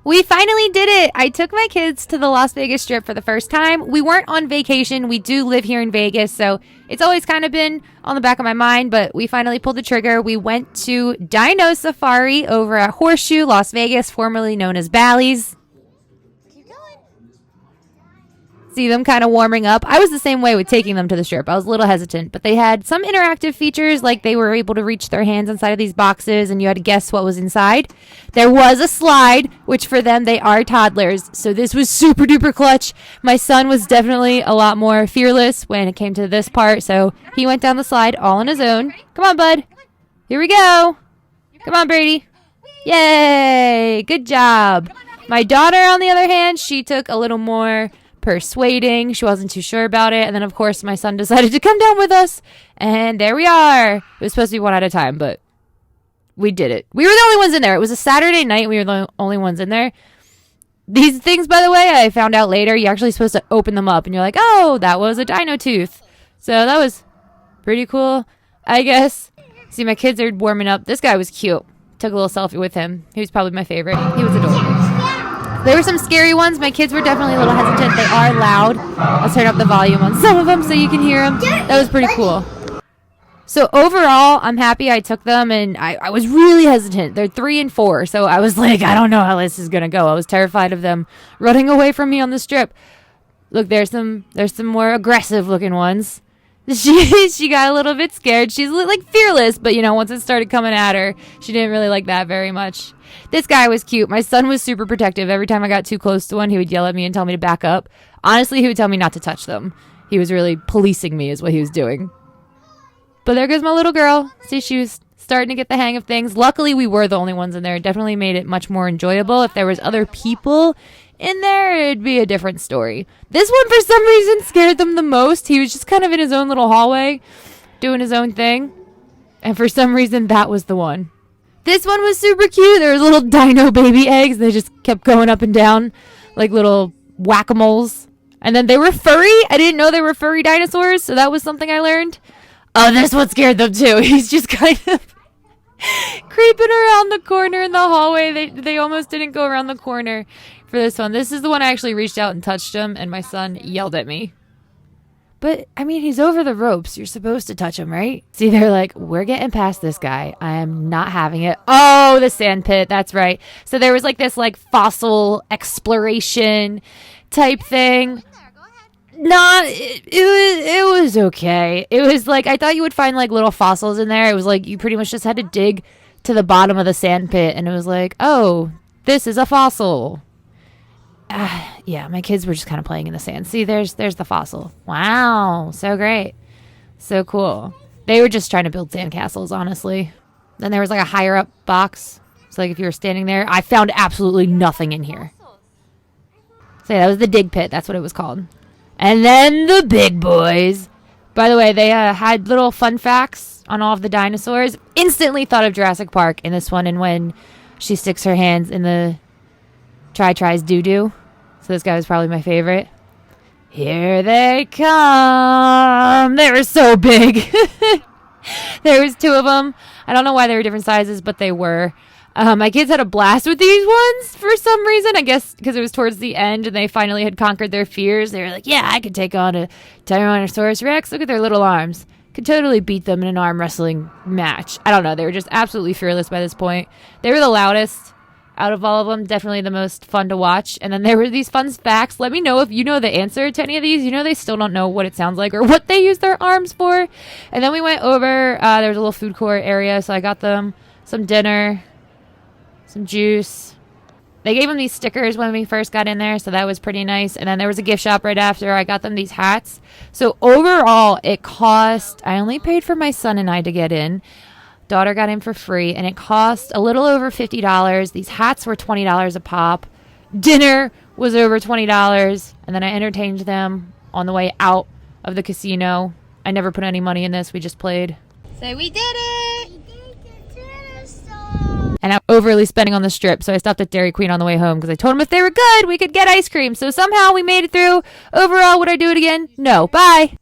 We finally did it. I took my kids to the Las Vegas Strip for the first time. We weren't on vacation. We do live here in Vegas, so it's always kind of been on the back of my mind, but we finally pulled the trigger. We went to Dino Safari over at Horseshoe, Las Vegas, formerly known as Bally's. See them kind of warming up. I was the same way with taking them to the strip. I was a little hesitant, but they had some interactive features, like they were able to reach their hands inside of these boxes and you had to guess what was inside. There was a slide, which for them, they are toddlers. So this was super duper clutch. My son was definitely a lot more fearless when it came to this part. So he went down the slide all on his own. Come on, bud. Here we go. Come on, Brady. Yay. Good job. My daughter, on the other hand, she took a little more persuading. She wasn't too sure about it. And then, of course, my son decided to come down with us. And there we are. It was supposed to be one at a time, but we did it. We were the only ones in there. It was a Saturday night. We were the only ones in there. These things, by the way, I found out later, you're actually supposed to open them up. And you're like, oh, that was a dino tooth. So that was pretty cool, I guess. See, my kids are warming up. This guy was cute. Took a little selfie with him. He was probably my favorite. He was adorable. There were some scary ones. My kids were definitely a little hesitant. They are loud. Let's turn up the volume on some of them so you can hear them. That was pretty cool. So overall, I'm happy I took them, and I was really hesitant. They're 3 and 4, so I was like, I don't know how this is going to go. I was terrified of them running away from me on the strip. Look, there's some more aggressive-looking ones. She got a little bit scared. She's like fearless, but once it started coming at her, she didn't really like that very much. This guy was cute. My son was super protective. Every time I got too close to one, he would yell at me and tell me to back up. Honestly, he would tell me not to touch them. He was really policing me is what he was doing. But there goes my little girl. See, she was starting to get the hang of things. Luckily, we were the only ones in there. It definitely made it much more enjoyable. If there was other people in there, it'd be a different story. This one, for some reason, scared them the most. He was just kind of in his own little hallway, doing his own thing. And for some reason, that was the one. This one was super cute. There was little dino baby eggs. They just kept going up and down like little whack-a-moles. And then they were furry. I didn't know they were furry dinosaurs, so that was something I learned. Oh, this one scared them too. He's just kind of creeping around the corner in the hallway. They almost didn't go around the corner for this one. This is the one I actually reached out and touched him, and my son yelled at me. But, I mean, he's over the ropes. You're supposed to touch him, right? See, they're like, we're getting past this guy. I am not having it. Oh, the sand pit. That's right. So there was like this like fossil exploration type thing. It was okay. It was like, I thought you would find like little fossils in there. It was like, you pretty much just had to dig to the bottom of the sand pit. And it was like, oh, this is a fossil. Yeah, my kids were just kind of playing in the sand. See, there's the fossil. Wow, so great. So cool. They were just trying to build sandcastles, honestly. Then there was like a higher up box. So like if you were standing there, I found absolutely nothing in here. So yeah, that was the dig pit. That's what it was called. And then the big boys. By the way, they had little fun facts on all of the dinosaurs. Instantly thought of Jurassic Park in this one, and when she sticks her hands in the tries doo-doo. So this guy was probably my favorite. Here they come. They were so big. There was 2 of them. I don't know why they were different sizes, but they were. My kids had a blast with these ones for some reason. I guess because it was towards the end and they finally had conquered their fears. They were like, yeah, I could take on a Tyrannosaurus Rex. Look at their little arms. Could totally beat them in an arm wrestling match. I don't know. They were just absolutely fearless by this point. They were the loudest out of all of them. Definitely the most fun to watch. And then there were these fun facts. Let me know if you know the answer to any of these. They still don't know what it sounds like or what they use their arms for. And then we went over, there was a little food court area. So I got them some dinner, some juice. They gave them these stickers when we first got in there, so that was pretty nice. And then there was a gift shop right after. I got them these hats. So overall, it cost, I only paid for my son and I to get in. Daughter got in for free, and it cost a little over $50. These hats were $20 a pop. Dinner was over $20, and then I entertained them on the way out of the casino. I never put any money in this. We just played. So we did it! And I'm overly spending on the strip, so I stopped at Dairy Queen on the way home because I told them if they were good, we could get ice cream. So somehow we made it through. Overall, would I do it again? No. Bye.